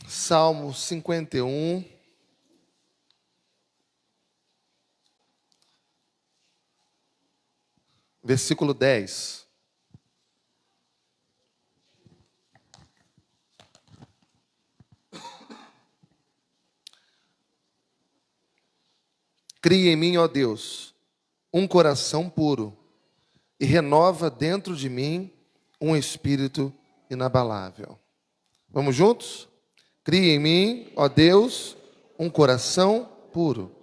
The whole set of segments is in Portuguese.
Salmo 51, versículo 10. Cria em mim, ó Deus, um coração puro e renova dentro de mim um espírito inabalável. Vamos juntos? Cria em mim, ó Deus, um coração puro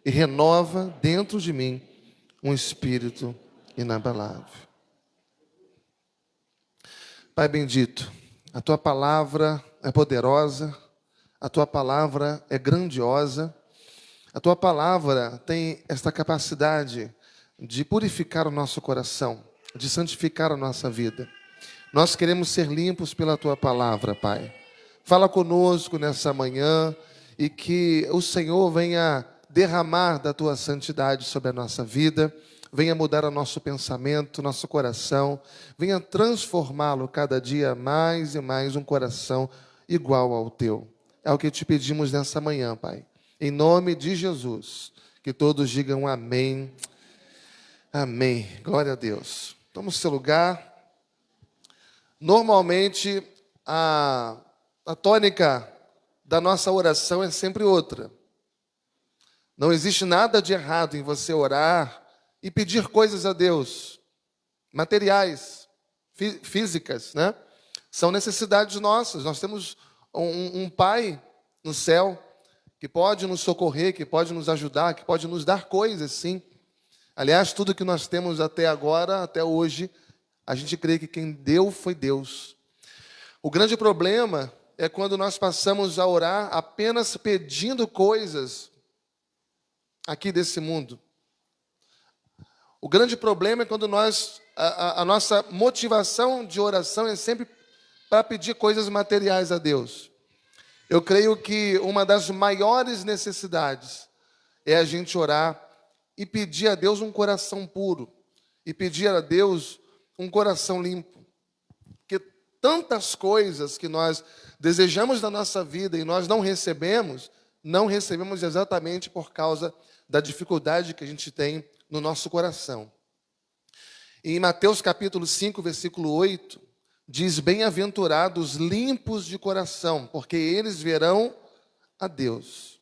e renova dentro de mim um espírito inabalável. Pai bendito, a Tua palavra é poderosa, a Tua palavra é grandiosa, a Tua palavra tem esta capacidade de purificar o nosso coração, de santificar a nossa vida. Nós queremos ser limpos pela Tua palavra, Pai. Fala conosco nessa manhã e que o Senhor venha derramar da Tua santidade sobre a nossa vida, venha mudar o nosso pensamento, nosso coração, venha transformá-lo cada dia mais e mais um coração igual ao Teu. É o que te pedimos nessa manhã, Pai. Em nome de Jesus, que todos digam amém, amém. Glória a Deus. Toma o seu lugar. Normalmente, a tônica da nossa oração é sempre outra. Não existe nada de errado em você orar e pedir coisas a Deus, materiais, físicas, né? São necessidades nossas. Nós temos um Pai no céu que pode nos socorrer, que pode nos ajudar, que pode nos dar coisas, sim. Aliás, tudo que nós temos até agora, até hoje, a gente crê que quem deu foi Deus. O grande problema é quando nós passamos a orar apenas pedindo coisas aqui desse mundo. O grande problema é quando a nossa motivação de oração é sempre para pedir coisas materiais a Deus. Eu creio que uma das maiores necessidades é a gente orar e pedir a Deus um coração puro, e pedir a Deus um coração limpo. Porque tantas coisas que nós desejamos na nossa vida e nós não recebemos exatamente por causa da dificuldade que a gente tem no nosso coração. Em Mateus capítulo 5, versículo 8, diz: bem-aventurados limpos de coração, porque eles verão a Deus.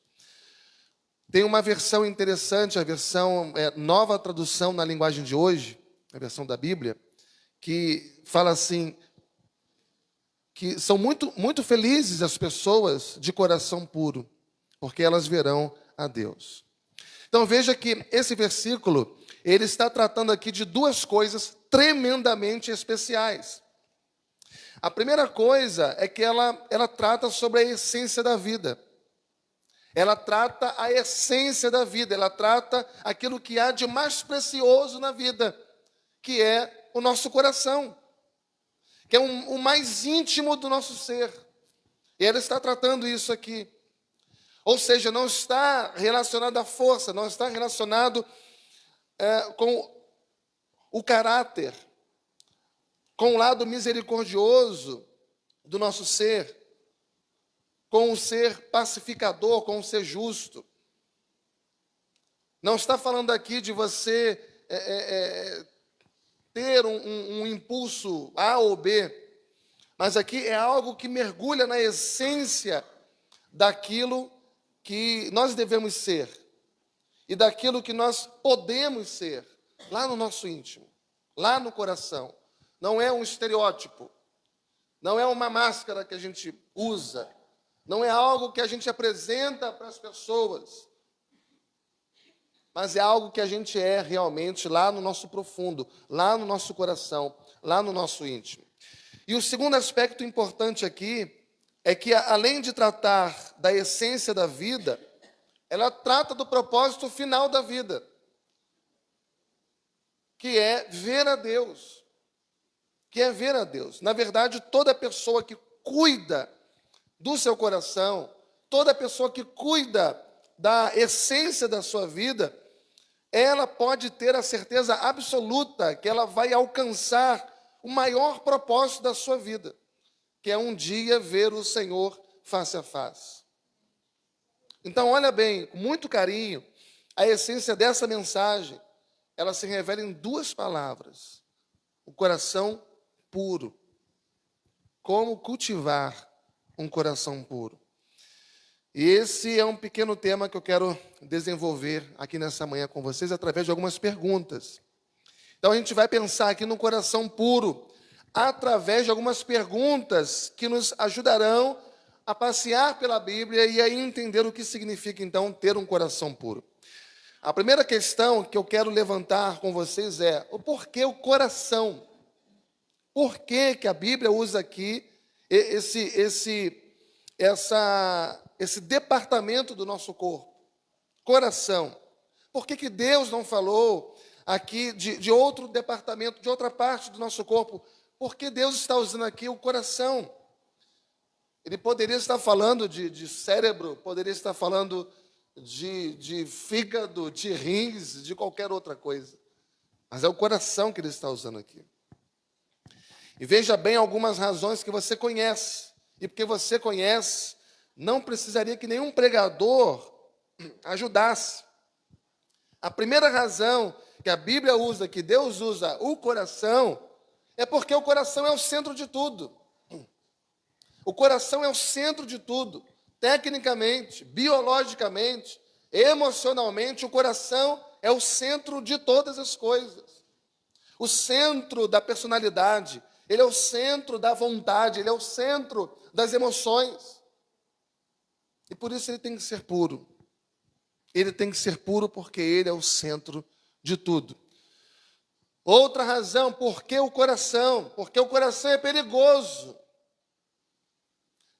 Tem uma versão interessante, a versão Nova Tradução na linguagem de hoje, a versão da Bíblia, que fala assim, que são muito, muito felizes as pessoas de coração puro, porque elas verão a Deus. Então veja que esse versículo, ele está tratando aqui de duas coisas tremendamente especiais. A primeira coisa é que ela trata sobre a essência da vida. Ela trata a essência da vida, ela trata aquilo que há de mais precioso na vida, que é o nosso coração, que é o mais íntimo do nosso ser. E ela está tratando isso aqui. Ou seja, não está relacionado à força, não está relacionado com o caráter, com o lado misericordioso do nosso ser, com o ser pacificador, com o ser justo. Não está falando aqui de você ter um impulso A ou B, mas aqui é algo que mergulha na essência daquilo que nós devemos ser e daquilo que nós podemos ser, lá no nosso íntimo, lá no coração. Não é um estereótipo, não é uma máscara que a gente usa, não é algo que a gente apresenta para as pessoas, mas é algo que a gente é realmente lá no nosso profundo, lá no nosso coração, lá no nosso íntimo. E o segundo aspecto importante aqui é que, além de tratar da essência da vida, ela trata do propósito final da vida, que é ver a Deus. Que é ver a Deus. Na verdade, toda pessoa que cuida do seu coração, toda pessoa que cuida da essência da sua vida, ela pode ter a certeza absoluta que ela vai alcançar o maior propósito da sua vida, que é um dia ver o Senhor face a face. Então, olha bem, com muito carinho, a essência dessa mensagem, ela se revela em duas palavras: o coração puro. Como cultivar um coração puro? E esse é um pequeno tema que eu quero desenvolver aqui nessa manhã com vocês, através de algumas perguntas. Então, a gente vai pensar aqui no coração puro, através de algumas perguntas que nos ajudarão a passear pela Bíblia e a entender o que significa, então, ter um coração puro. A primeira questão que eu quero levantar com vocês é o porquê o coração. Por que que a Bíblia usa aqui esse departamento do nosso corpo? Coração. Por que que Deus não falou aqui de outro departamento, de outra parte do nosso corpo? Por que Deus está usando aqui o coração? Ele poderia estar falando de cérebro, poderia estar falando de fígado, de rins, de qualquer outra coisa. Mas é o coração que ele está usando aqui. E veja bem algumas razões que você conhece. E porque você conhece, não precisaria que nenhum pregador ajudasse. A primeira razão que a Bíblia usa, que Deus usa o coração, é porque o coração é o centro de tudo. O coração é o centro de tudo. Tecnicamente, biologicamente, emocionalmente, o coração é o centro de todas as coisas. O centro da personalidade, ele é o centro da vontade, ele é o centro das emoções. E por isso ele tem que ser puro. Ele tem que ser puro porque ele é o centro de tudo. Outra razão, por que o coração? Porque o coração é perigoso.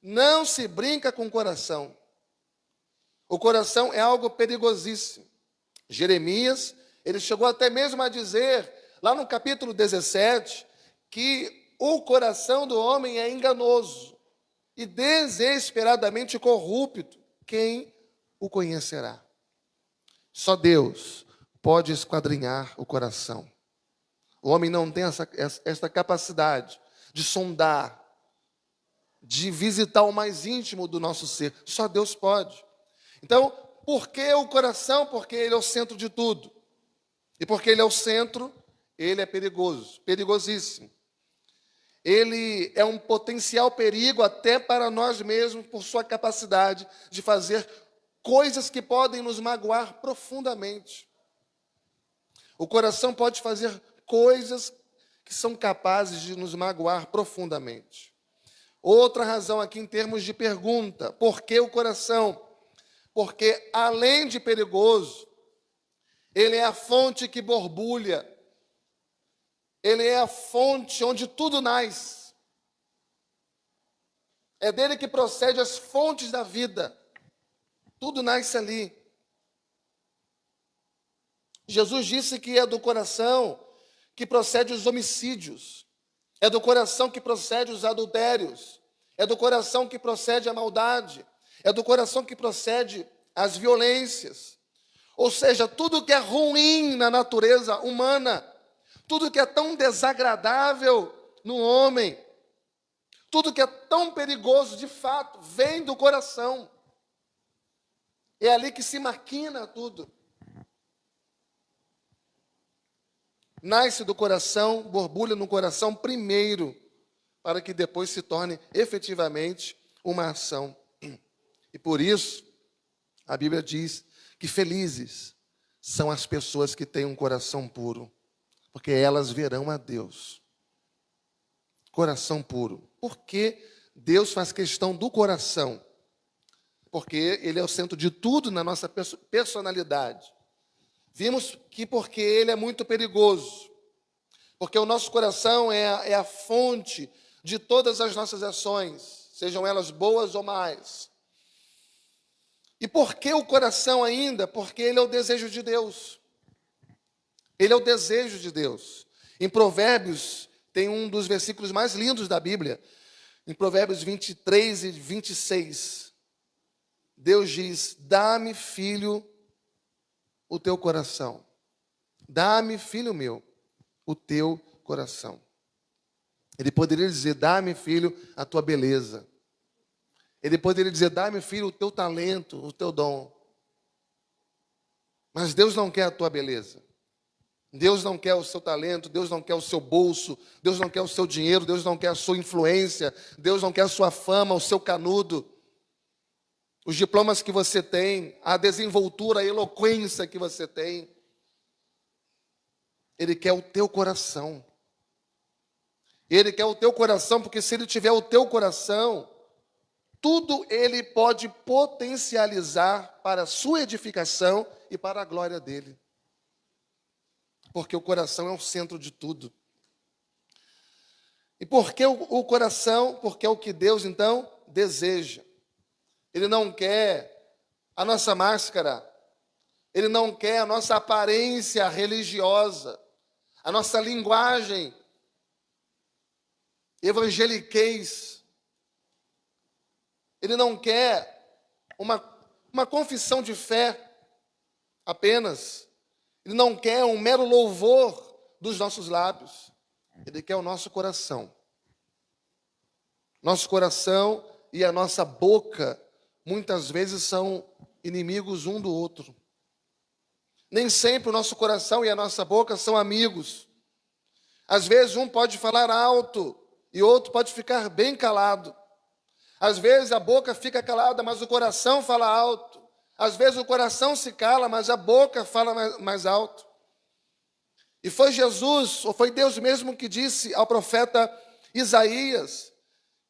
Não se brinca com o coração. O coração é algo perigosíssimo. Jeremias, ele chegou até mesmo a dizer, lá no capítulo 17, que o coração do homem é enganoso e desesperadamente corrupto. Quem o conhecerá? Só Deus pode esquadrinhar o coração. O homem não tem essa capacidade de sondar, de visitar o mais íntimo do nosso ser. Só Deus pode. Então, por que o coração? Porque ele é o centro de tudo. E porque ele é o centro, ele é perigoso, perigosíssimo. Ele é um potencial perigo até para nós mesmos, por sua capacidade de fazer coisas que podem nos magoar profundamente. O coração pode fazer coisas que são capazes de nos magoar profundamente. Outra razão aqui em termos de pergunta, por que o coração? Porque além de perigoso, ele é a fonte que borbulha, ele é a fonte onde tudo nasce. É dele que procede as fontes da vida. Tudo nasce ali. Jesus disse que é do coração que procede os homicídios. É do coração que procede os adultérios. É do coração que procede a maldade. É do coração que procede as violências. Ou seja, tudo que é ruim na natureza humana, tudo que é tão desagradável no homem, tudo que é tão perigoso, de fato, vem do coração. É ali que se maquina tudo. Nasce do coração, borbulha no coração primeiro, para que depois se torne efetivamente uma ação. E por isso, a Bíblia diz que felizes são as pessoas que têm um coração puro, porque elas verão a Deus. Coração puro. Por que Deus faz questão do coração? Porque ele é o centro de tudo na nossa personalidade. Vimos que porque ele é muito perigoso, porque o nosso coração é a fonte de todas as nossas ações, sejam elas boas ou más. E por que o coração ainda? Porque ele é o desejo de Deus. Ele é o desejo de Deus. Em Provérbios, tem um dos versículos mais lindos da Bíblia, em Provérbios 23 e 26, Deus diz: dá-me, filho, o teu coração. Dá-me, filho meu, o teu coração. Ele poderia dizer: dá-me, filho, a tua beleza. Ele poderia dizer, dá-me, filho, o teu talento, o teu dom. Mas Deus não quer a tua beleza. Deus não quer o seu talento, Deus não quer o seu bolso, Deus não quer o seu dinheiro, Deus não quer a sua influência, Deus não quer a sua fama, o seu canudo, os diplomas que você tem, a desenvoltura, a eloquência que você tem. Ele quer o teu coração. Ele quer o teu coração, porque se ele tiver o teu coração, tudo ele pode potencializar para a sua edificação e para a glória dele. Porque o coração é o centro de tudo. E por que o coração? Porque é o que Deus, então, deseja. Ele não quer a nossa máscara. Ele não quer a nossa aparência religiosa. A nossa linguagem evangeliquez. Ele não quer uma confissão de fé apenas. Ele não quer um mero louvor dos nossos lábios. Ele quer o nosso coração. Nosso coração e a nossa boca, muitas vezes, são inimigos um do outro. Nem sempre o nosso coração e a nossa boca são amigos. Às vezes um pode falar alto e outro pode ficar bem calado. Às vezes a boca fica calada, mas o coração fala alto. Às vezes o coração se cala, mas a boca fala mais alto. E foi Jesus, ou foi Deus mesmo que disse ao profeta Isaías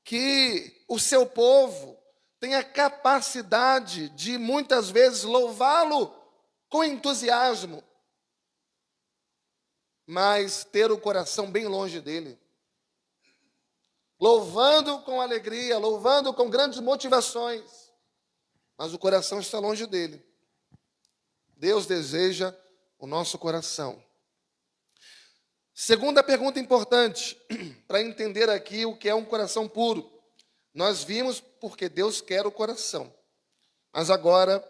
que o seu povo tem a capacidade de muitas vezes louvá-lo com entusiasmo, mas ter o coração bem longe dele. Louvando com alegria, louvando com grandes motivações, mas o coração está longe dele. Deus deseja o nosso coração. Segunda pergunta importante, para entender aqui o que é um coração puro. Nós vimos porque Deus quer o coração. Mas agora,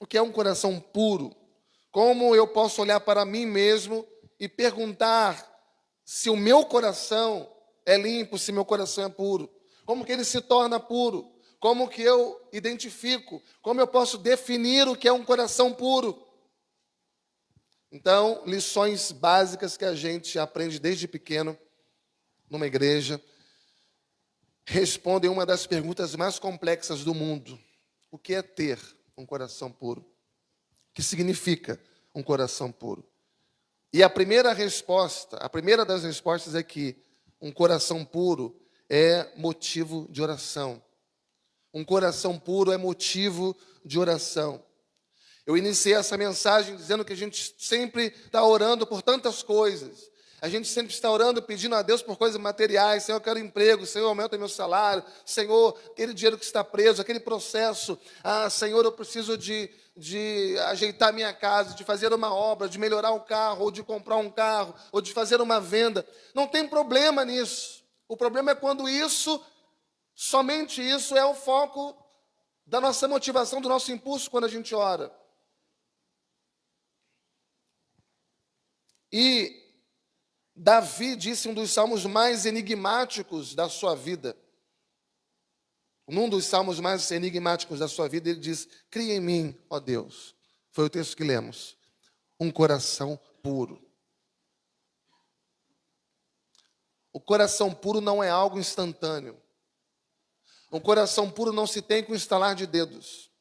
o que é um coração puro? Como eu posso olhar para mim mesmo e perguntar se o meu coração é limpo, se meu coração é puro? Como que ele se torna puro? Como que eu identifico? Como eu posso definir o que é um coração puro? Então, lições básicas que a gente aprende desde pequeno, numa igreja, respondem uma das perguntas mais complexas do mundo. O que é ter um coração puro? O que significa um coração puro? E a primeira das respostas é que um coração puro é motivo de oração. Um coração puro é motivo de oração. Eu iniciei essa mensagem dizendo que a gente sempre está orando por tantas coisas. A gente sempre está orando, pedindo a Deus por coisas materiais. Senhor, eu quero emprego. Senhor, aumenta meu salário. Senhor, aquele dinheiro que está preso, aquele processo. Senhor, eu preciso de ajeitar minha casa, de fazer uma obra, de melhorar um carro, ou de comprar um carro, ou de fazer uma venda. Não tem problema nisso. O problema é quando somente isso é o foco da nossa motivação, do nosso impulso quando a gente ora. E Davi disse um dos salmos mais enigmáticos da sua vida. Num dos salmos mais enigmáticos da sua vida, ele diz: cria em mim, ó Deus. Foi o texto que lemos. Um coração puro. O coração puro não é algo instantâneo. Um coração puro não se tem com estalar de dedos.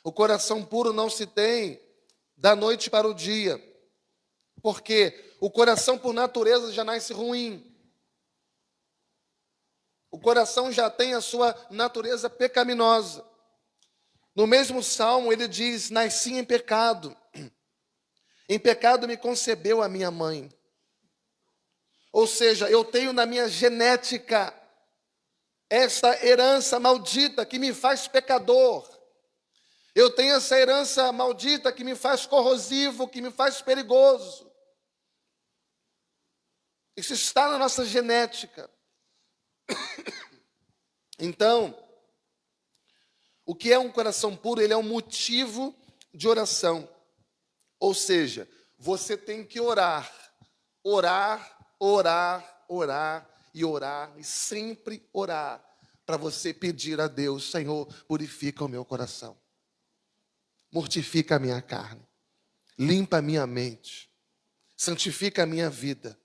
O coração puro não se tem da noite para o dia. Porque o coração, por natureza, já nasce ruim. O coração já tem a sua natureza pecaminosa. No mesmo salmo, ele diz: nasci em pecado. Em pecado me concebeu a minha mãe. Ou seja, eu tenho na minha genética essa herança maldita que me faz pecador. Eu tenho essa herança maldita que me faz corrosivo, que me faz perigoso. Isso está na nossa genética. Então, o que é um coração puro? Ele é um motivo de oração. Ou seja, você tem que orar, orar, orar, orar e orar, e sempre orar. para você pedir a Deus: Senhor, purifica o meu coração, mortifica a minha carne, limpa a minha mente, santifica a minha vida.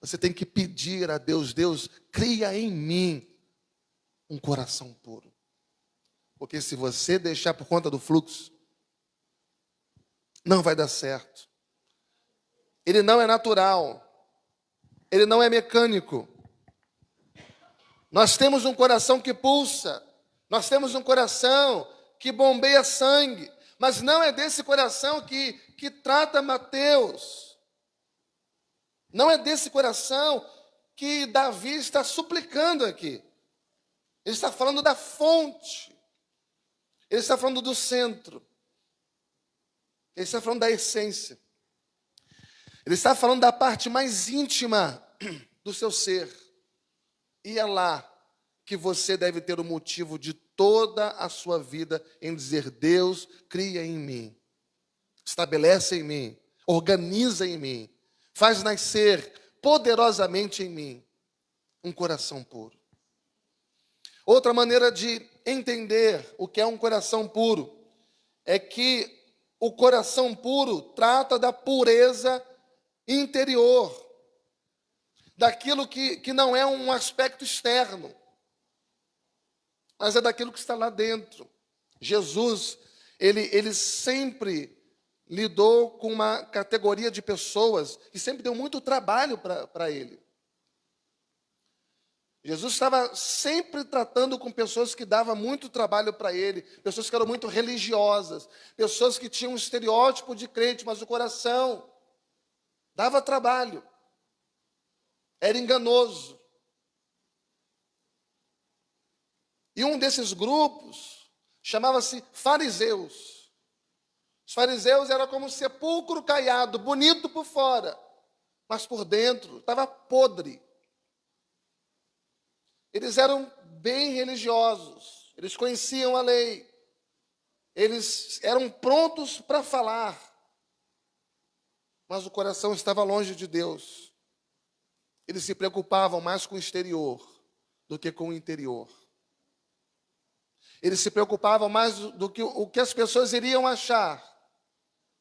Você tem que pedir a Deus: Deus, cria em mim um coração puro. Porque se você deixar por conta do fluxo, não vai dar certo. Ele não é natural, ele não é mecânico. Nós temos um coração que pulsa, nós temos um coração que bombeia sangue, mas não é desse coração que trata Mateus. Não é desse coração que Davi está suplicando aqui. Ele está falando da fonte. Ele está falando do centro. Ele está falando da essência. Ele está falando da parte mais íntima do seu ser. E é lá que você deve ter o motivo de toda a sua vida em dizer: Deus, cria em mim, estabelece em mim, organiza em mim, faz nascer poderosamente em mim um coração puro. Outra maneira de entender o que é um coração puro é que o coração puro trata da pureza interior, daquilo que não é um aspecto externo, mas é daquilo que está lá dentro. Jesus, ele sempre lidou com uma categoria de pessoas que sempre deu muito trabalho para ele. Jesus estava sempre tratando com pessoas que davam muito trabalho para ele, pessoas que eram muito religiosas, pessoas que tinham um estereótipo de crente, mas o coração dava trabalho, era enganoso. E um desses grupos chamava-se fariseus. Os fariseus eram como um sepulcro caiado, bonito por fora, mas por dentro estava podre. Eles eram bem religiosos, eles conheciam a lei, eles eram prontos para falar, mas o coração estava longe de Deus. Eles se preocupavam mais com o exterior do que com o interior. Eles se preocupavam mais do que o que as pessoas iriam achar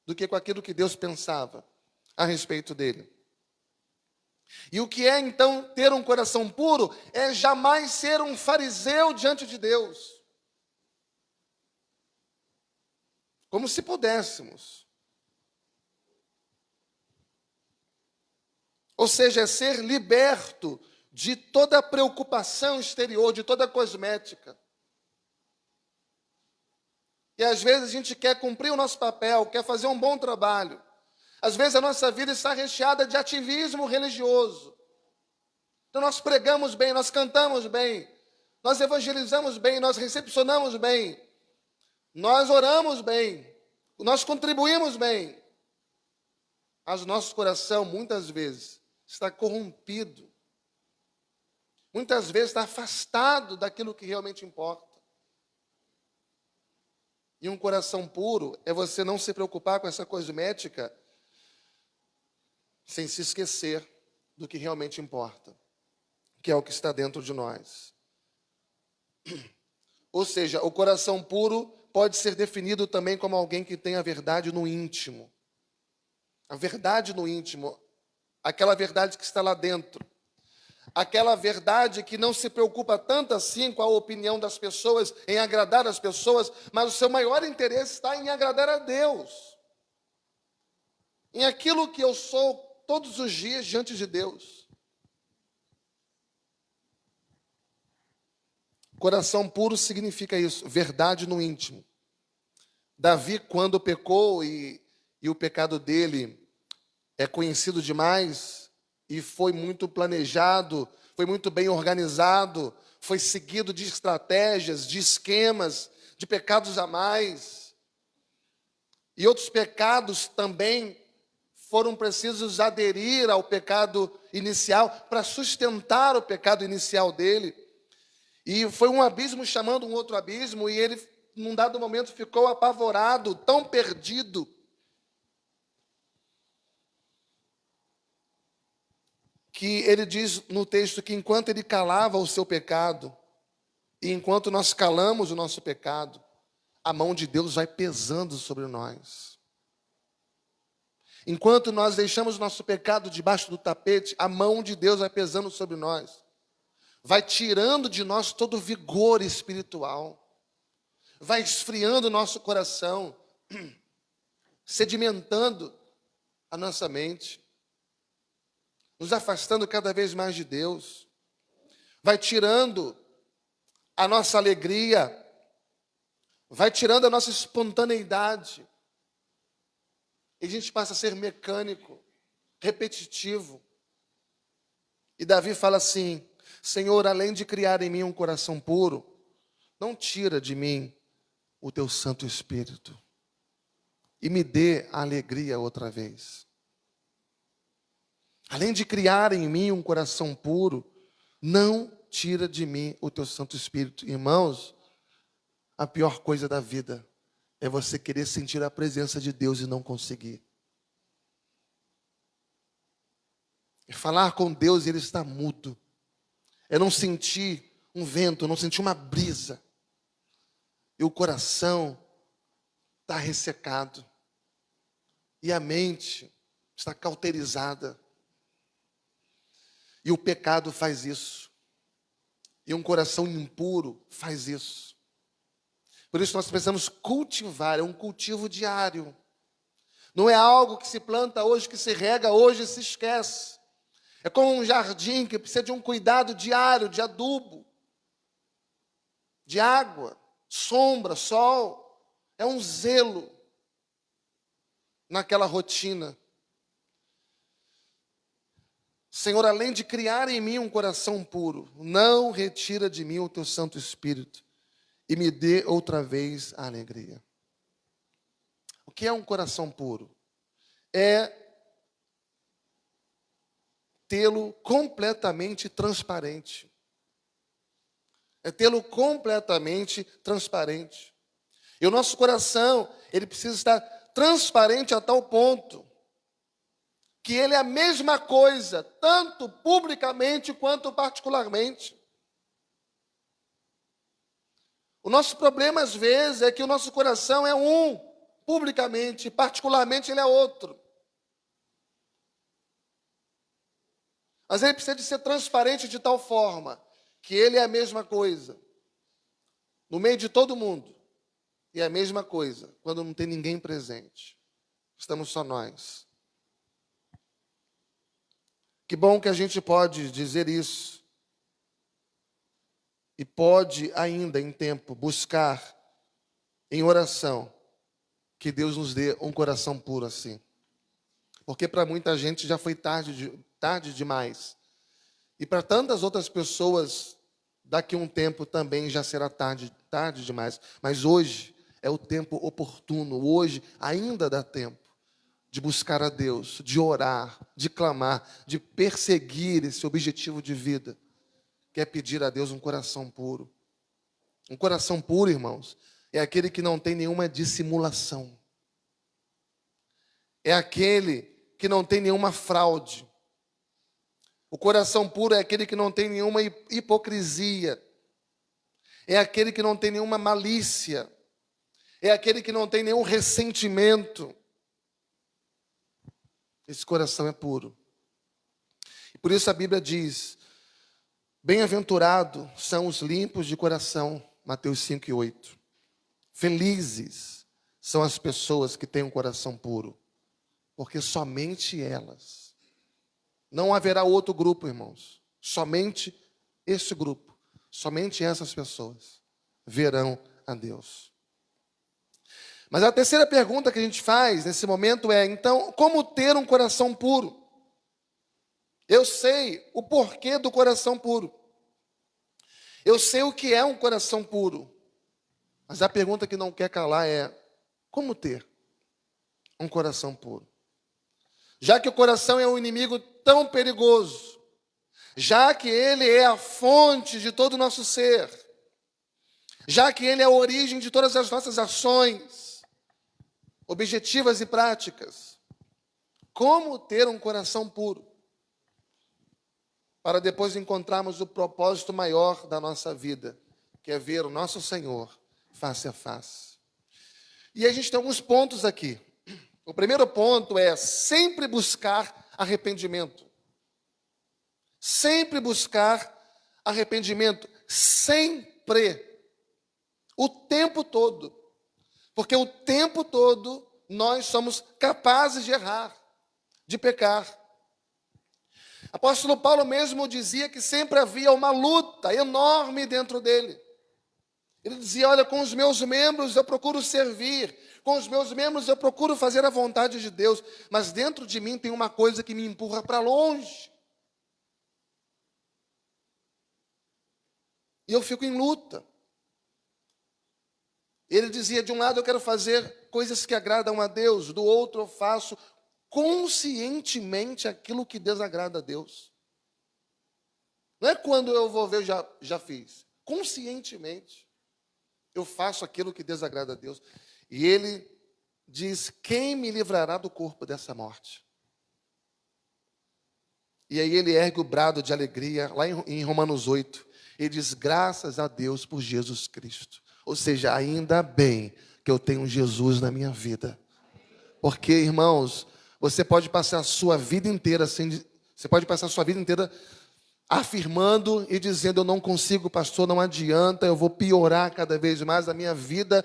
do que com aquilo que Deus pensava a respeito dele. E o que é, então, ter um coração puro é jamais ser um fariseu diante de Deus. Como se pudéssemos. Ou seja, é ser liberto de toda a preocupação exterior, de toda a cosmética. E às vezes a gente quer cumprir o nosso papel, quer fazer um bom trabalho. Às vezes a nossa vida está recheada de ativismo religioso. Então nós pregamos bem, nós cantamos bem, nós evangelizamos bem, nós recepcionamos bem, nós oramos bem, nós contribuímos bem. Mas o nosso coração, muitas vezes, está corrompido. Muitas vezes está afastado daquilo que realmente importa. E um coração puro é você não se preocupar com essa cosmética sem se esquecer do que realmente importa, que é o que está dentro de nós. Ou seja, o coração puro pode ser definido também como alguém que tem a verdade no íntimo. A verdade no íntimo, aquela verdade que está lá dentro. Aquela verdade que não se preocupa tanto assim com a opinião das pessoas, em agradar as pessoas, mas o seu maior interesse está em agradar a Deus. Em aquilo que eu sou todos os dias diante de Deus. Coração puro significa isso, verdade no íntimo. Davi, quando pecou e o pecado dele é conhecido demais e foi muito planejado, foi muito bem organizado, foi seguido de estratégias, de esquemas, de pecados a mais. E outros pecados também foram precisos aderir ao pecado inicial para sustentar o pecado inicial dele. E foi um abismo chamando um outro abismo, e ele, num dado momento, ficou apavorado, tão perdido, que ele diz no texto que enquanto ele calava o seu pecado, E enquanto nós calamos o nosso pecado, a mão de Deus vai pesando sobre nós. Enquanto nós deixamos o nosso pecado debaixo do tapete, a mão de Deus vai pesando sobre nós. Vai tirando de nós todo o vigor espiritual. Vai esfriando o nosso coração, sedimentando a nossa mente, nos afastando cada vez mais de Deus. Vai tirando a nossa alegria, vai tirando a nossa espontaneidade. E a gente passa a ser mecânico, repetitivo. E Davi fala assim: Senhor, além de criar em mim um coração puro, não tira de mim o teu Santo Espírito e me dê a alegria outra vez. Além de criar em mim um coração puro, não tira de mim o teu Santo Espírito. Irmãos, a pior coisa da vida é você querer sentir a presença de Deus e não conseguir. É falar com Deus e Ele está mudo. É não sentir um vento, não sentir uma brisa. E o coração está ressecado. E a mente está cauterizada. E o pecado faz isso. E um coração impuro faz isso. Por isso nós precisamos cultivar, é um cultivo diário. Não é algo que se planta hoje, que se rega hoje e se esquece. É como um jardim que precisa de um cuidado diário, de adubo, de água, sombra, sol. É um zelo naquela rotina. Senhor, além de criar em mim um coração puro, não retira de mim o teu Santo Espírito e me dê outra vez a alegria. O que é um coração puro? É tê-lo completamente transparente. É tê-lo completamente transparente. E o nosso coração, ele precisa estar transparente a tal ponto que ele é a mesma coisa, tanto publicamente quanto particularmente. O nosso problema, às vezes, é que o nosso coração é um, publicamente, particularmente ele é outro. Mas ele precisa de ser transparente de tal forma que ele é a mesma coisa no meio de todo mundo. E é a mesma coisa quando não tem ninguém presente. Estamos só nós. Que bom que a gente pode dizer isso. E pode ainda, em tempo, buscar em oração que Deus nos dê um coração puro assim. Porque para muita gente já foi tarde demais. E para tantas outras pessoas, daqui a um tempo também já será tarde demais. Mas hoje é o tempo oportuno. Hoje ainda dá tempo de buscar a Deus, de orar, de clamar, de perseguir esse objetivo de vida, que é pedir a Deus um coração puro. Um coração puro, irmãos, é aquele que não tem nenhuma dissimulação. É aquele que não tem nenhuma fraude. O coração puro é aquele que não tem nenhuma hipocrisia. É aquele que não tem nenhuma malícia. É aquele que não tem nenhum ressentimento. Esse coração é puro. E por isso a Bíblia diz: bem-aventurados são os limpos de coração, Mateus 5:8. Felizes são as pessoas que têm um coração puro, porque somente elas. Não haverá outro grupo, irmãos. Somente esse grupo, somente essas pessoas verão a Deus. Mas a terceira pergunta que a gente faz nesse momento é: então, como ter um coração puro? Eu sei o porquê do coração puro. Eu sei o que é um coração puro. Mas a pergunta que não quer calar é: como ter um coração puro? Já que o coração é um inimigo tão perigoso, já que ele é a fonte de todo o nosso ser, já que ele é a origem de todas as nossas ações, objetivas e práticas, como ter um coração puro? Para depois encontrarmos o propósito maior da nossa vida, que é ver o nosso Senhor face a face. E a gente tem alguns pontos aqui. O primeiro ponto é sempre buscar arrependimento. Sempre buscar arrependimento. Sempre. O tempo todo. Porque o tempo todo nós somos capazes de errar, de pecar. Apóstolo Paulo mesmo dizia que sempre havia uma luta enorme dentro dele. Ele dizia, olha, com os meus membros eu procuro servir, com os meus membros eu procuro fazer a vontade de Deus, mas dentro de mim tem uma coisa que me empurra para longe. E eu fico em luta. Ele dizia, de um lado eu quero fazer coisas que agradam a Deus, do outro eu faço conscientemente aquilo que desagrada a Deus. Não é quando eu vou ver, já fiz. Conscientemente, eu faço aquilo que desagrada a Deus. E ele diz, quem me livrará do corpo dessa morte? E aí ele ergue o brado de alegria, lá em Romanos 8. Ele diz, graças a Deus por Jesus Cristo. Ou seja, ainda bem que eu tenho Jesus na minha vida. Porque, irmãos, você pode passar a sua vida inteira afirmando e dizendo, eu não consigo, pastor, não adianta, eu vou piorar cada vez mais a minha vida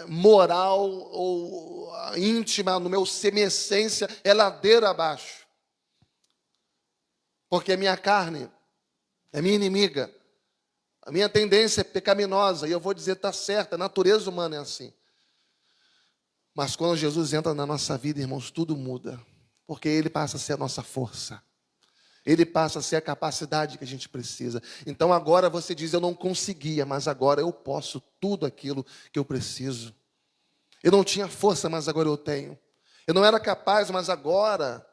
moral ou íntima, no meu minha essência, é ladeira abaixo. Porque a minha carne é minha inimiga. A minha tendência é pecaminosa, e eu vou dizer, está certo, a natureza humana é assim. Mas quando Jesus entra na nossa vida, irmãos, tudo muda. Porque Ele passa a ser a nossa força. Ele passa a ser a capacidade que a gente precisa. Então agora você diz, eu não conseguia, mas agora eu posso tudo aquilo que eu preciso. Eu não tinha força, mas agora eu tenho. Eu não era capaz, mas agora,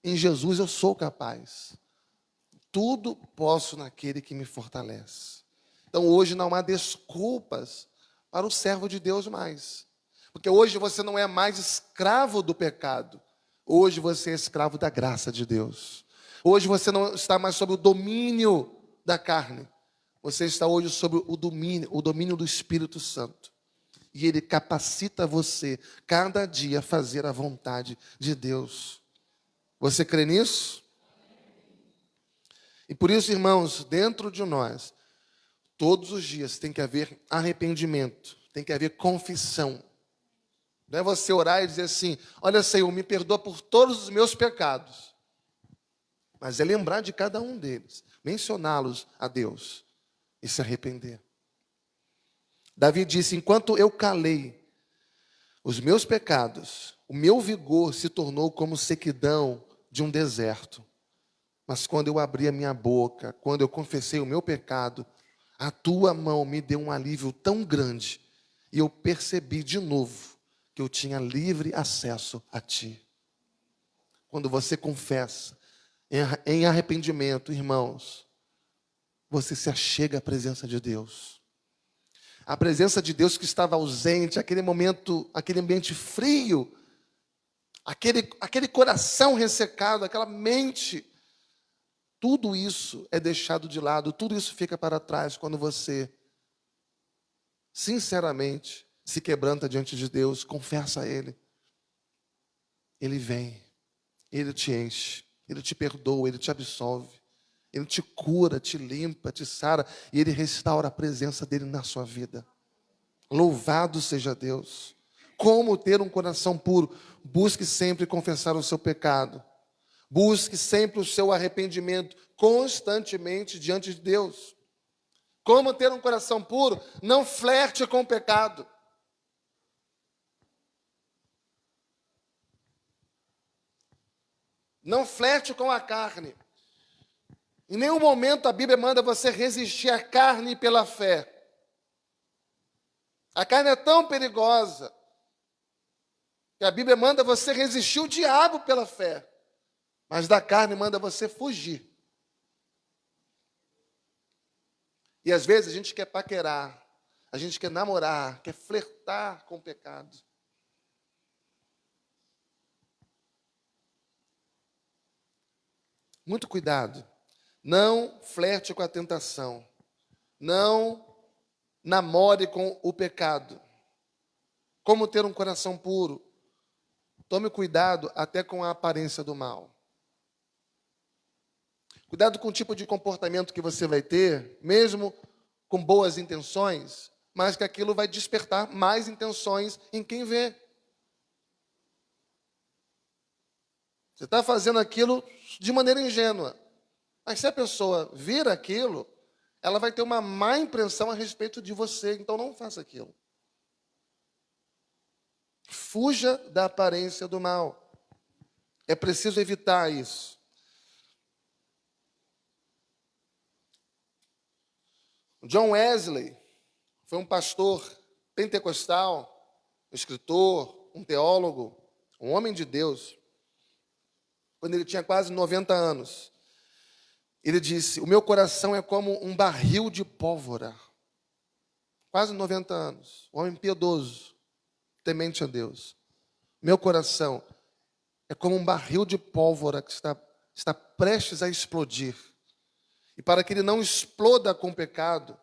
em Jesus, eu sou capaz. Tudo posso naquele que me fortalece. Então hoje não há desculpas para o servo de Deus mais. Porque hoje você não é mais escravo do pecado. Hoje você é escravo da graça de Deus. Hoje você não está mais sob o domínio da carne. Você está hoje sob o domínio do Espírito Santo. E Ele capacita você, cada dia, a fazer a vontade de Deus. Você crê nisso? E por isso, irmãos, dentro de nós, todos os dias tem que haver arrependimento, tem que haver confissão. Não é você orar e dizer assim, olha, Senhor, me perdoa por todos os meus pecados. Mas é lembrar de cada um deles, mencioná-los a Deus e se arrepender. Davi disse, enquanto eu calei os meus pecados, o meu vigor se tornou como sequidão de um deserto. Mas quando eu abri a minha boca, quando eu confessei o meu pecado, a tua mão me deu um alívio tão grande, e eu percebi de novo que eu tinha livre acesso a ti. Quando você confessa em arrependimento, irmãos, você se achega à presença de Deus. A presença de Deus que estava ausente, aquele momento, aquele ambiente frio, aquele coração ressecado, aquela mente, tudo isso é deixado de lado, tudo isso fica para trás quando você, sinceramente, se quebranta diante de Deus, confessa a Ele. Ele vem, Ele te enche, Ele te perdoa, Ele te absolve, Ele te cura, te limpa, te sara, e Ele restaura a presença dEle na sua vida. Louvado seja Deus. Como ter um coração puro? Busque sempre confessar o seu pecado. Busque sempre o seu arrependimento, constantemente diante de Deus. Como ter um coração puro? Não flerte com o pecado. Não flerte com a carne. Em nenhum momento a Bíblia manda você resistir à carne pela fé. A carne é tão perigosa que a Bíblia manda você resistir o diabo pela fé. Mas da carne manda você fugir. E às vezes a gente quer paquerar, a gente quer namorar, quer flertar com o pecado. Muito cuidado. Não flerte com a tentação. Não namore com o pecado. Como ter um coração puro? Tome cuidado até com a aparência do mal. Cuidado com o tipo de comportamento que você vai ter, mesmo com boas intenções, mas que aquilo vai despertar mais intenções em quem vê. Você está fazendo aquilo de maneira ingênua. Mas se a pessoa vir aquilo, ela vai ter uma má impressão a respeito de você. Então não faça aquilo. Fuja da aparência do mal. É preciso evitar isso. John Wesley foi um pastor pentecostal, um escritor, um teólogo, um homem de Deus. Quando ele tinha quase 90 anos, ele disse: o meu coração é como um barril de pólvora. Quase 90 anos, um homem piedoso, temente a Deus. Meu coração é como um barril de pólvora que está prestes a explodir. E para que ele não exploda com o pecado,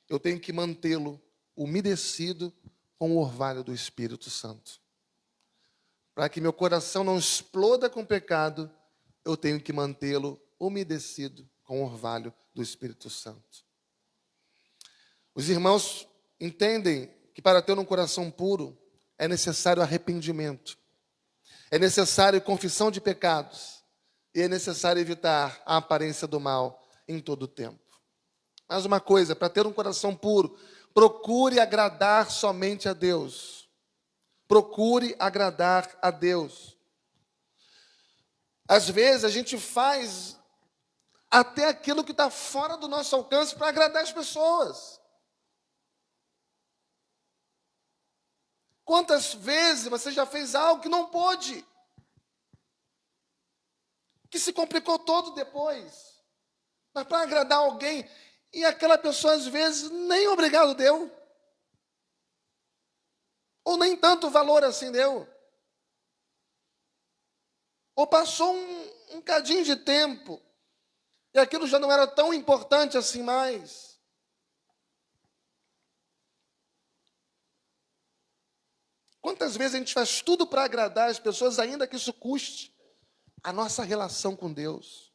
eu tenho que mantê-lo umedecido com o orvalho do Espírito Santo. Para que meu coração não exploda com o pecado, eu tenho que mantê-lo umedecido com o orvalho do Espírito Santo. Os irmãos entendem que para ter um coração puro é necessário arrependimento, é necessário confissão de pecados e é necessário evitar a aparência do mal em todo o tempo. Mas uma coisa, para ter um coração puro, procure agradar somente a Deus. Procure agradar a Deus. Às vezes a gente faz até aquilo que está fora do nosso alcance para agradar as pessoas. Quantas vezes você já fez algo que não pôde? Que se complicou todo depois. Mas para agradar alguém, e aquela pessoa às vezes nem obrigado deu. Ou nem tanto valor assim deu. Ou passou um cadinho de tempo, e aquilo já não era tão importante assim mais. Quantas vezes a gente faz tudo para agradar as pessoas, ainda que isso custe a nossa relação com Deus?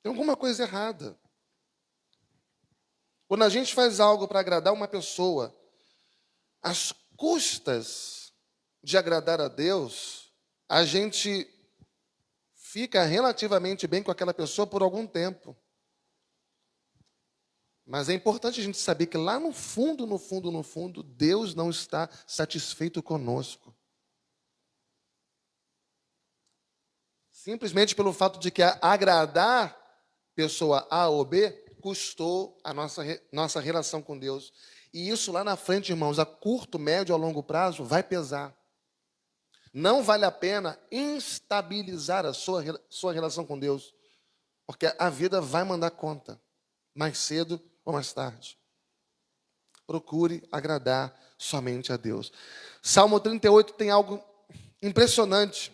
Tem alguma coisa errada. Quando a gente faz algo para agradar uma pessoa, às custas de agradar a Deus, a gente fica relativamente bem com aquela pessoa por algum tempo. Mas é importante a gente saber que lá no fundo, Deus não está satisfeito conosco. Simplesmente pelo fato de que agradar pessoa A ou B custou a nossa relação com Deus. E isso lá na frente, irmãos, a curto, médio ou longo prazo, vai pesar. Não vale a pena instabilizar a sua relação com Deus, porque a vida vai mandar conta, mais cedo ou mais tarde. Procure agradar somente a Deus. Salmo 38 tem algo impressionante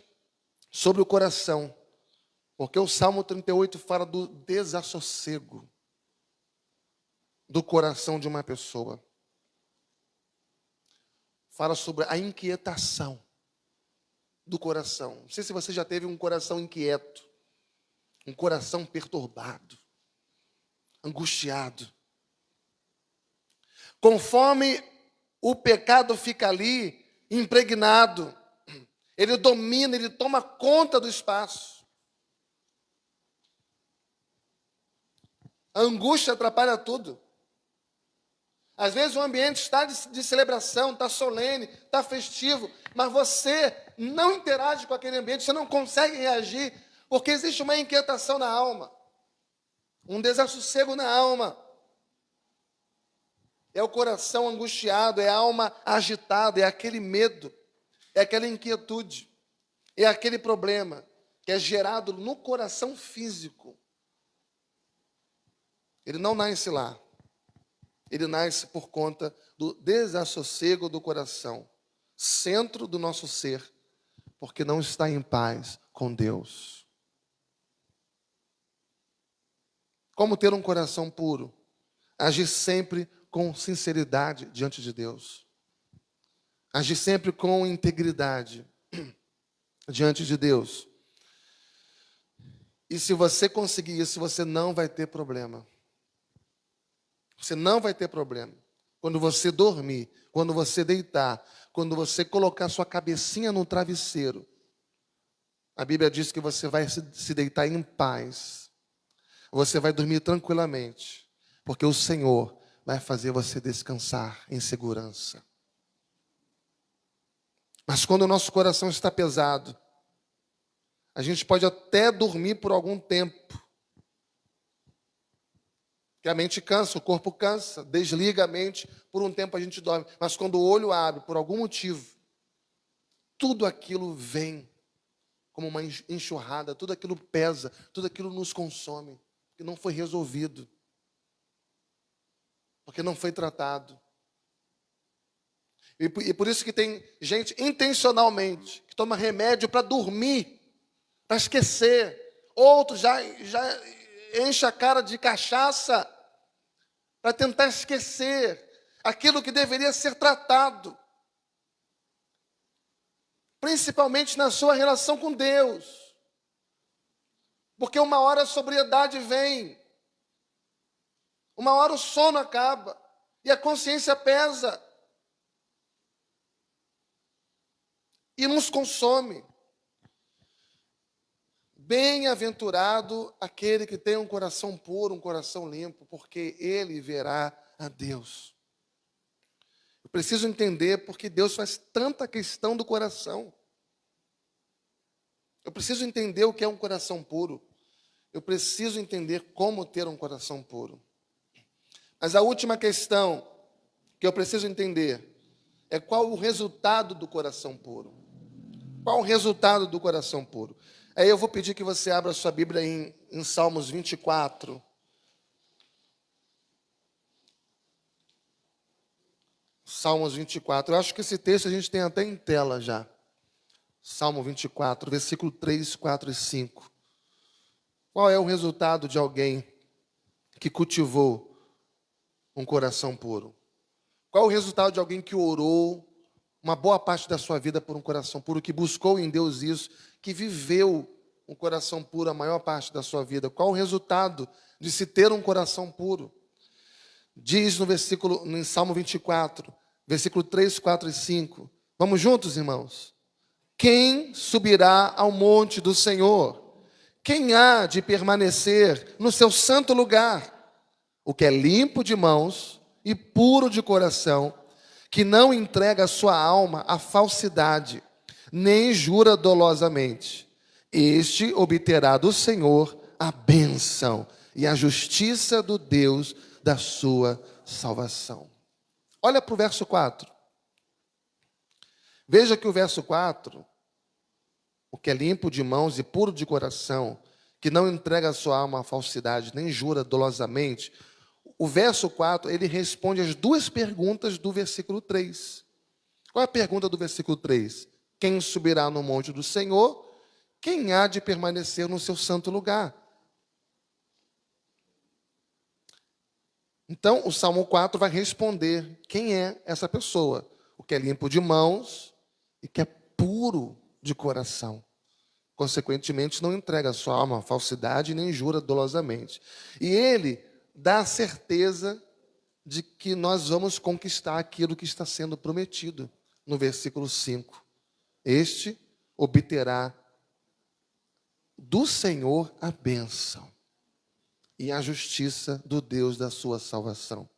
sobre o coração, porque o Salmo 38 fala do desassossego do coração de uma pessoa. Fala sobre a inquietação do coração. Não sei se você já teve um coração inquieto, um coração perturbado, angustiado. Conforme o pecado fica ali impregnado, ele domina, ele toma conta do espaço. A angústia atrapalha tudo. Às vezes o ambiente está de celebração, está solene, está festivo, mas você não interage com aquele ambiente, você não consegue reagir, porque existe uma inquietação na alma, um desassossego na alma. É o coração angustiado, é a alma agitada, é aquele medo, é aquela inquietude, é aquele problema que é gerado no coração físico. Ele não nasce lá. Ele nasce por conta do desassossego do coração, centro do nosso ser, porque não está em paz com Deus. Como ter um coração puro? Agir sempre com sinceridade diante de Deus. Agir sempre com integridade diante de Deus. E se você conseguir isso, você não vai ter problema. Você não vai ter problema. Quando você dormir, quando você deitar, quando você colocar sua cabecinha no travesseiro, a Bíblia diz que você vai se deitar em paz. Você vai dormir tranquilamente, porque o Senhor vai fazer você descansar em segurança. Mas quando o nosso coração está pesado, a gente pode até dormir por algum tempo. Que a mente cansa, o corpo cansa, desliga a mente, por um tempo a gente dorme. Mas quando o olho abre, por algum motivo, tudo aquilo vem como uma enxurrada, tudo aquilo pesa, tudo aquilo nos consome, porque não foi resolvido, porque não foi tratado. E por isso que tem gente intencionalmente que toma remédio para dormir, para esquecer. Outros já enche a cara de cachaça para tentar esquecer aquilo que deveria ser tratado. Principalmente na sua relação com Deus. Porque uma hora a sobriedade vem. Uma hora o sono acaba. E a consciência pesa. E nos consome. Bem-aventurado aquele que tem um coração puro, um coração limpo, porque ele verá a Deus. Eu preciso entender porque Deus faz tanta questão do coração. Eu preciso entender o que é um coração puro. Eu preciso entender como ter um coração puro. Mas a última questão que eu preciso entender é qual o resultado do coração puro. Qual o resultado do coração puro? Aí eu vou pedir que você abra sua Bíblia em Salmos 24. Salmos 24. Eu acho que esse texto a gente tem até em tela já. Salmo 24, versículo 3, 4 e 5. Qual é o resultado de alguém que cultivou um coração puro? Qual é o resultado de alguém que orou uma boa parte da sua vida por um coração puro, que buscou em Deus isso, que viveu um coração puro a maior parte da sua vida? Qual o resultado de se ter um coração puro? Diz no Salmo 24, versículo 3, 4 e 5. Vamos juntos, irmãos? Quem subirá ao monte do Senhor? Quem há de permanecer no seu santo lugar? O que é limpo de mãos e puro de coração, que não entrega a sua alma à falsidade, nem jura dolosamente. Este obterá do Senhor a bênção e a justiça do Deus da sua salvação. Olha para o verso 4. Veja que o verso 4, o que é limpo de mãos e puro de coração, que não entrega a sua alma à falsidade, nem jura dolosamente. O verso 4, ele responde as duas perguntas do versículo 3. Qual é a pergunta do versículo 3? Quem subirá no monte do Senhor? Quem há de permanecer no seu santo lugar? Então, o Salmo 4 vai responder quem é essa pessoa. O que é limpo de mãos e que é puro de coração. Consequentemente, não entrega a sua alma à falsidade nem jura dolosamente. E ele dá a certeza de que nós vamos conquistar aquilo que está sendo prometido no versículo 5. Este obterá do Senhor a bênção e a justiça do Deus da sua salvação.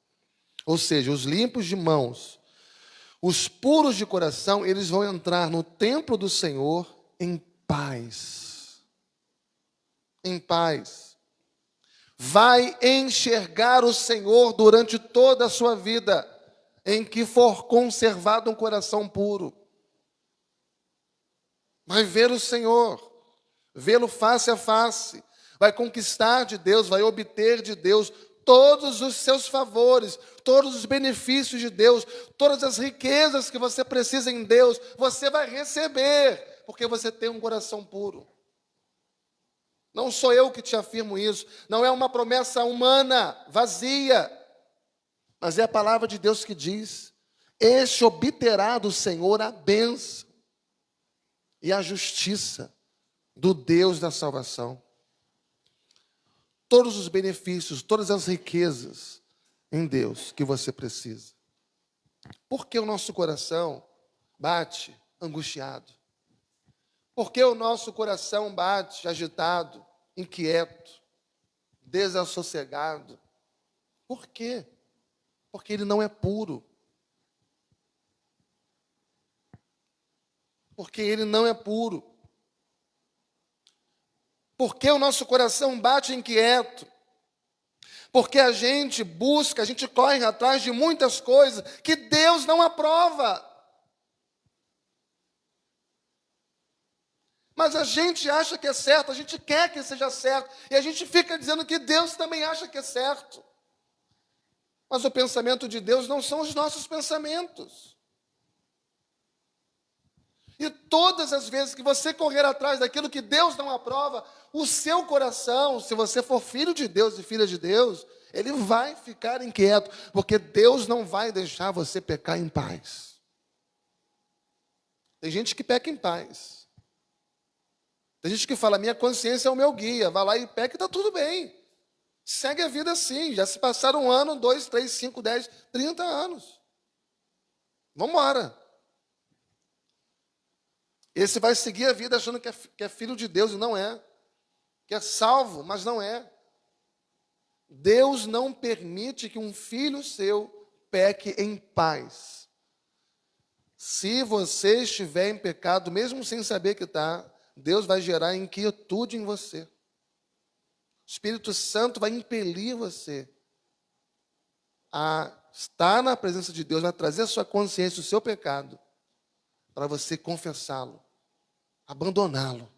Ou seja, os limpos de mãos, os puros de coração, eles vão entrar no templo do Senhor em paz. Em paz. Vai enxergar o Senhor durante toda a sua vida, em que for conservado um coração puro. Vai ver o Senhor, vê-lo face a face, vai conquistar de Deus, vai obter de Deus todos os seus favores, todos os benefícios de Deus, todas as riquezas que você precisa em Deus, você vai receber, porque você tem um coração puro. Não sou eu que te afirmo isso. Não é uma promessa humana, vazia. Mas é a palavra de Deus que diz: este obterá do Senhor a bênção e a justiça do Deus da salvação. Todos os benefícios, todas as riquezas em Deus que você precisa. Por que o nosso coração bate angustiado? Por que o nosso coração bate agitado, inquieto, desassossegado? Por quê? Porque ele não é puro. Porque ele não é puro. Por que o nosso coração bate inquieto? Porque a gente busca, a gente corre atrás de muitas coisas que Deus não aprova. Mas a gente acha que é certo, a gente quer que seja certo, e a gente fica dizendo que Deus também acha que é certo. Mas o pensamento de Deus não são os nossos pensamentos. E todas as vezes que você correr atrás daquilo que Deus não aprova, o seu coração, se você for filho de Deus e filha de Deus, ele vai ficar inquieto, porque Deus não vai deixar você pecar em paz. Tem gente que peca em paz. Tem gente que fala: minha consciência é o meu guia, vai lá e peca e está tudo bem. Segue a vida assim, já se passaram 1 ano, 2, 3, 5, 10, 30 anos. Vamos embora. Esse vai seguir a vida achando que é filho de Deus e não é. Que é salvo, mas não é. Deus não permite que um filho seu peque em paz. Se você estiver em pecado, mesmo sem saber que está, Deus vai gerar inquietude em você. O Espírito Santo vai impelir você a estar na presença de Deus, vai trazer a sua consciência, o seu pecado, para você confessá-lo, abandoná-lo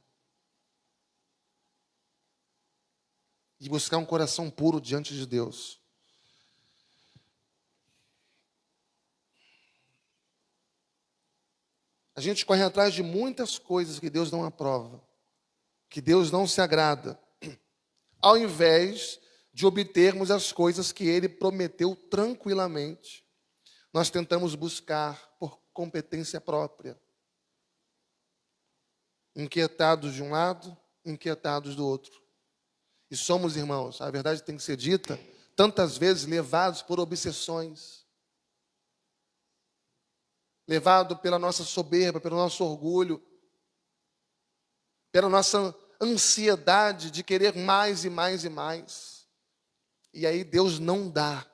e buscar um coração puro diante de Deus. A gente corre atrás de muitas coisas que Deus não aprova, que Deus não se agrada, ao invés de obtermos as coisas que Ele prometeu tranquilamente. Nós tentamos buscar por competência própria, inquietados de um lado, inquietados do outro. E somos, irmãos, a verdade tem que ser dita, tantas vezes levados por obsessões, levado pela nossa soberba, pelo nosso orgulho, pela nossa ansiedade de querer mais e mais e mais. E aí Deus não dá.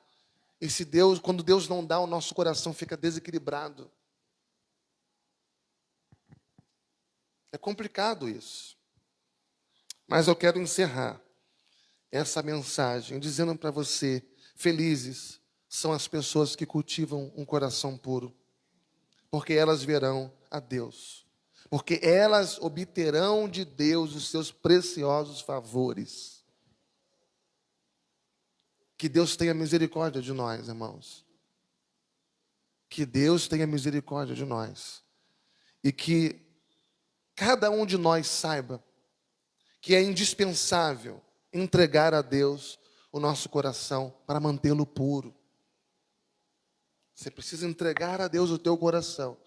Quando Deus não dá, o nosso coração fica desequilibrado. É complicado isso. Mas eu quero encerrar essa mensagem dizendo para você: felizes são as pessoas que cultivam um coração puro, porque elas verão a Deus, porque elas obterão de Deus os seus preciosos favores. Que Deus tenha misericórdia de nós, irmãos. Que Deus tenha misericórdia de nós. E que cada um de nós saiba que é indispensável entregar a Deus o nosso coração para mantê-lo puro. Você precisa entregar a Deus o teu coração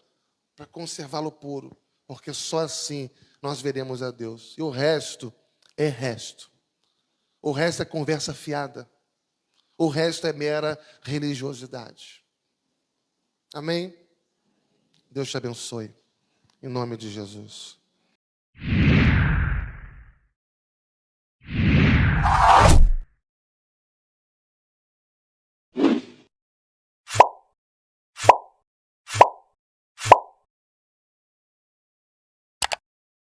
para conservá-lo puro, porque só assim nós veremos a Deus. E o resto é resto. O resto é conversa fiada. O resto é mera religiosidade. Amém? Deus te abençoe. Em nome de Jesus.